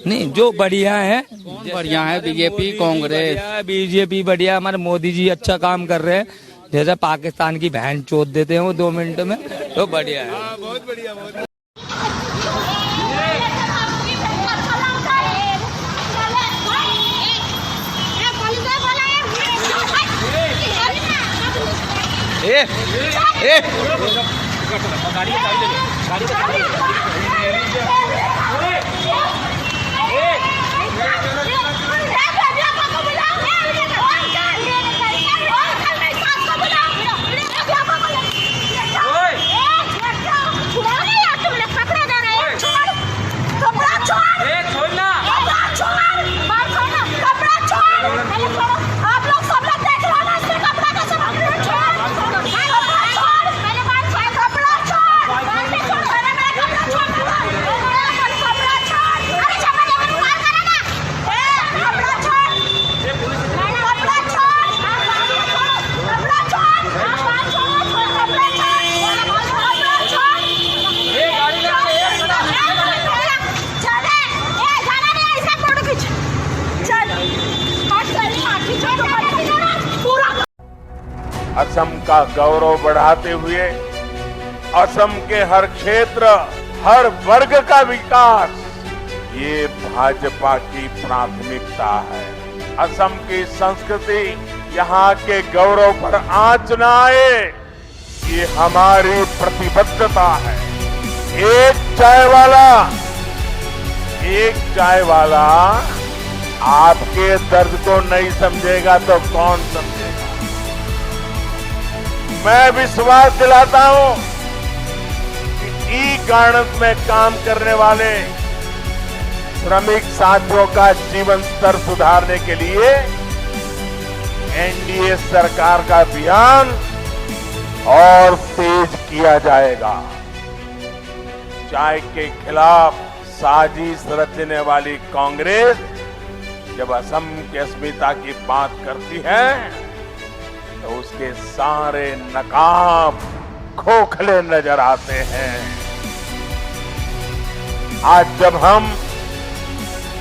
नहीं, जो बढ़िया है, बढ़िया है बीजेपी कांग्रेस। बीजेपी बढ़िया, हमारे मोदी जी अच्छा काम कर रहे हैं। जैसे पाकिस्तान की बहन चोद देते हैं वो 2 मिनट में, तो बढ़िया है। बहुत बढ़िया, बहुत ए, ए, आप लोग सब लोग देख रहे हो ना, इसमें कपड़ा कैसे पकड़ रहे हो? कपड़ा छोड़, पहले मेरा कपड़ा छोड़, कपड़ा छोड़, अरे चप्पल लेकर मार करो ना, कपड़ा छोड़, कपड़ा छोड़, कपड़ा छोड़, असम का गौरव बढ़ाते हुए असम के हर क्षेत्र, हर वर्ग का विकास, ये भाजपा की प्राथमिकता है। असम की संस्कृति, यहाँ के गौरव पर आंच न आए, ये हमारी प्रतिबद्धता है। एक चाय वाला आपके दर्द को नहीं समझेगा तो कौन समझेगा। मैं विश्वास दिलाता हूं कि ई गार्डन्स में काम करने वाले श्रमिक साथियों का जीवन स्तर सुधारने के लिए एनडीए सरकार का अभियान और तेज किया जाएगा। चाय के खिलाफ साजिश रचने वाली कांग्रेस जब असम की अस्मिता की बात करती है तो उसके सारे नकाब खोखले नजर आते हैं। आज जब हम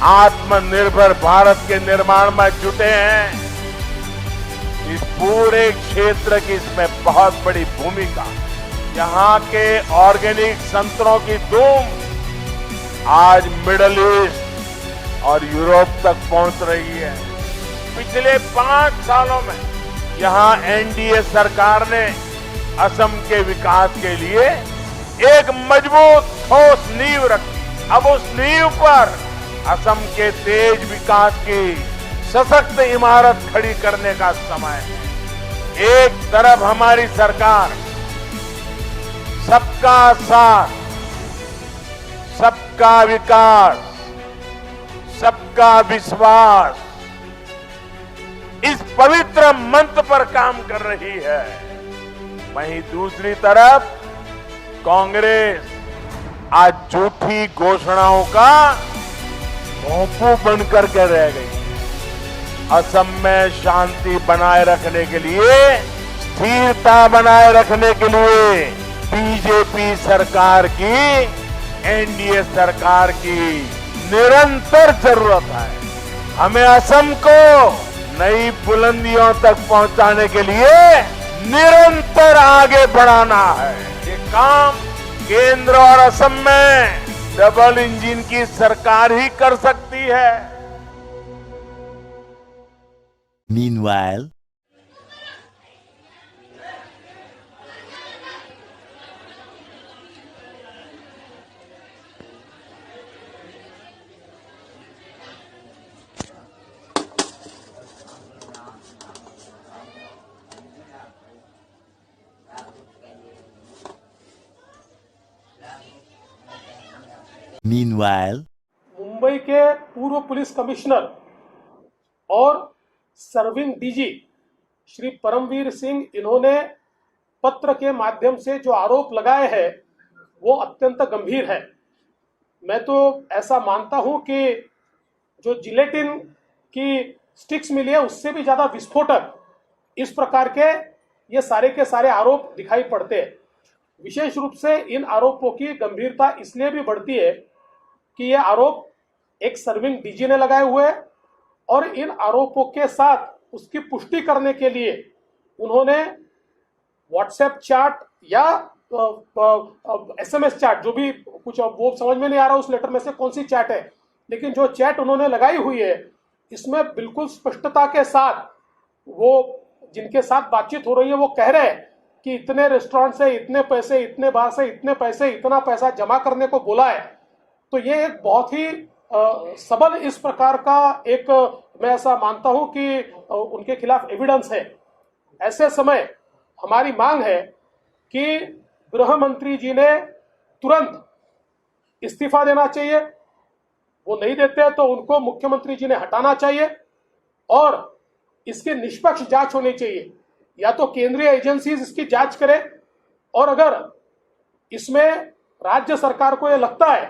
आत्मनिर्भर भारत के निर्माण में जुटे हैं, इस पूरे क्षेत्र की इसमें बहुत बड़ी भूमिका। यहाँ के ऑर्गेनिक संतरों की धूम आज मिडिल ईस्ट और यूरोप तक पहुंच रही है। पिछले 5 सालों में यहाँ एनडीए सरकार ने असम के विकास के लिए एक मजबूत ठोस नींव रखी। अब उस नींव पर असम के तेज विकास की सशक्त इमारत खड़ी करने का समय है। एक तरफ हमारी सरकार सबका साथ, सबका विकास, सबका विश्वास, इस पवित्र मंत्र पर काम कर रही है। वहीं दूसरी तरफ कांग्रेस आज झूठी घोषणाओं का भोंपू बनकर के रह गई। असम में शांति बनाए रखने के लिए, स्थिरता बनाए रखने के लिए बीजेपी सरकार की, एनडीए सरकार की निरंतर जरूरत है। हमें असम को नई बुलंदियों तक पहुंचाने के लिए निरंतर आगे बढ़ाना है। ये काम केंद्र और असम में डबल इंजन की सरकार ही कर सकती है। Meanwhile, मुंबई के पूर्व पुलिस कमिश्नर और सर्विंग डीजी श्री परमवीर सिंह, इन्होंने पत्र के माध्यम से जो आरोप लगाए हैं वो अत्यंत गंभीर है। मैं तो ऐसा मानता हूं कि जो जिलेटिन की स्टिक्स मिली है उससे भी ज्यादा विस्फोटक इस प्रकार के ये सारे के सारे आरोप दिखाई पड़ते हैं। विशेष रूप से इन आरोपों की गंभीरता इसलिए भी बढ़ती है कि ये आरोप एक सर्विंग डीजी ने लगाए हुए हैं और इन आरोपों के साथ उसकी पुष्टि करने के लिए उन्होंने व्हाट्सएप चैट या एसएमएस चैट, जो भी कुछ वो समझ में नहीं आ रहा उस लेटर में से कौन सी चैट है, लेकिन जो चैट उन्होंने लगाई हुई है इसमें बिल्कुल स्पष्टता के साथ वो जिनके साथ बातचीत हो रही है वो कह रहे हैं कि इतने रेस्टोरेंट से इतने पैसे, इतने बार से इतने पैसे, इतना पैसा जमा करने को बोला है। तो ये एक बहुत ही सबल इस प्रकार का एक, मैं ऐसा मानता हूं कि उनके खिलाफ एविडेंस है। ऐसे समय हमारी मांग है कि गृह मंत्री जी ने तुरंत इस्तीफा देना चाहिए, वो नहीं देते तो उनको मुख्यमंत्री जी ने हटाना चाहिए और इसकी निष्पक्ष जांच होनी चाहिए। या तो केंद्रीय एजेंसीज इसकी जांच करे और अगर इसमें राज्य सरकार को यह लगता है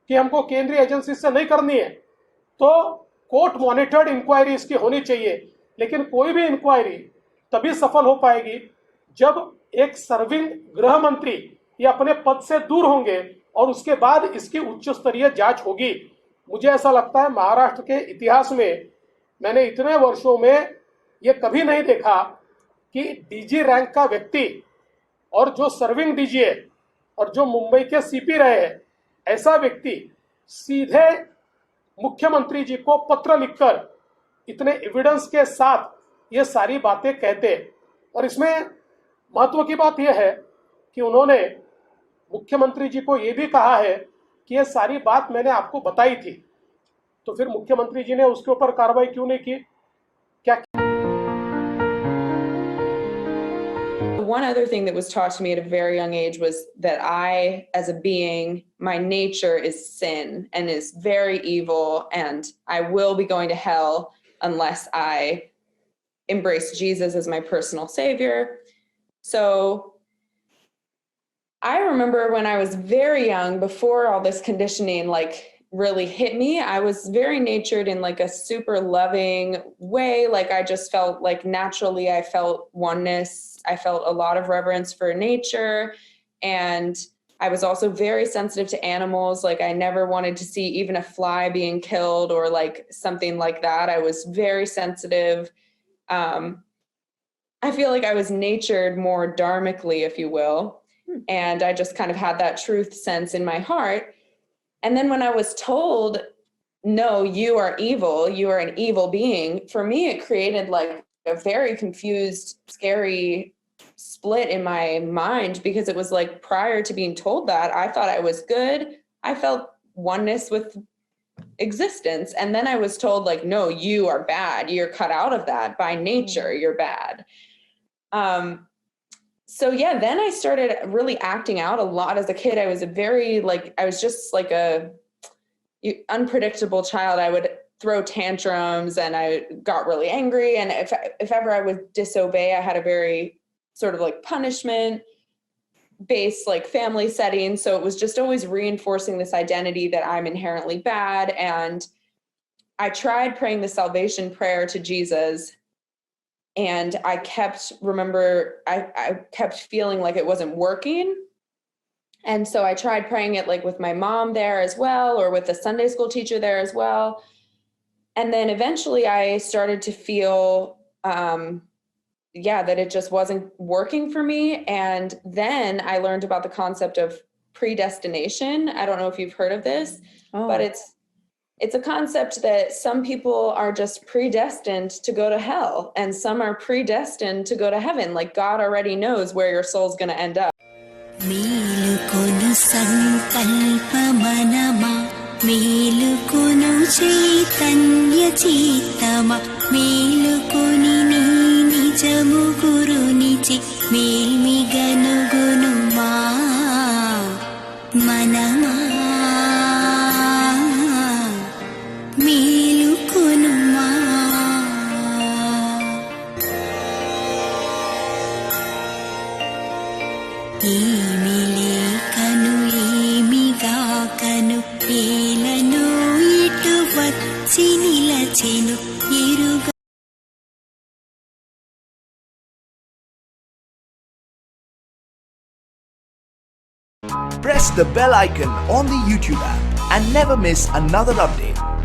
कि हमको केंद्रीय एजेंसी से नहीं करनी है तो कोर्ट मॉनिटर्ड इंक्वायरी इसकी होनी चाहिए। लेकिन कोई भी इंक्वायरी तभी सफल हो पाएगी जब एक सर्विंग गृह मंत्री ये अपने पद से दूर होंगे और उसके बाद इसकी उच्च स्तरीय जांच होगी। मुझे ऐसा लगता है महाराष्ट्र के इतिहास में मैंने इतने वर्षों में ये कभी नहीं देखा कि डीजी रैंक का व्यक्ति और जो सर्विंग डीजी है और जो मुंबई के सीपी रहे हैं, ऐसा व्यक्ति सीधे मुख्यमंत्री जी को पत्र लिखकर इतने एविडेंस के साथ ये सारी बातें कहते। और इसमें महत्व की बात यह है कि उन्होंने मुख्यमंत्री जी को यह भी कहा है कि ये सारी बात मैंने आपको बताई थी, तो फिर मुख्यमंत्री जी ने उसके ऊपर कार्रवाई क्यों नहीं की? क्या One other thing that was taught to me at a very young age was that I, as a being, my nature is sin and is very evil, and I will be going to hell unless I embrace Jesus as my personal savior. So I remember when I was very young, before all this conditioning really hit me, I was very natured in a super loving way. I just felt naturally I felt oneness. I felt a lot of reverence for nature. And I was also very sensitive to animals. I never wanted to see even a fly being killed or something like that. I was very sensitive. I feel like I was natured more dharmically, if you will. And I just kind of had that truth sense in my heart. And then when I was told, no, you are evil, you are an evil being, for me, it created a very confused, scary split in my mind, because it was prior to being told that, I thought I was good. I felt oneness with existence. And then I was told no, you are bad. You're cut out of that by nature. You're bad. So yeah, then I started really acting out a lot as a kid. I was a very I was just a unpredictable child. I would throw tantrums and I got really angry. And if ever I would disobey, I had a very sort of punishment based family setting. So it was just always reinforcing this identity that I'm inherently bad. And I tried praying the salvation prayer to Jesus. And I kept feeling like it wasn't working. And so I tried praying it with my mom there as well, or with the Sunday school teacher there as well. And then eventually I started to feel, that it just wasn't working for me. And then I learned about the concept of predestination. I don't know if you've heard of this, but it's a concept that some people are just predestined to go to hell and some are predestined to go to heaven. God already knows where your soul's going to end up. మేలుకొను సంకల్పమనమా మేలుకొను Chaitanya చిత్తమా మేలుకొని నీ నిజము గురునిచి మేల్మిగనుగునుమా మనమా మేలుకొనుమా. ఏమి లేకను ఏమిగాకను ఏలను ఇటు వచ్చి నిలచెను ఎరుగ. Press the bell icon on the YouTube app and never miss another update.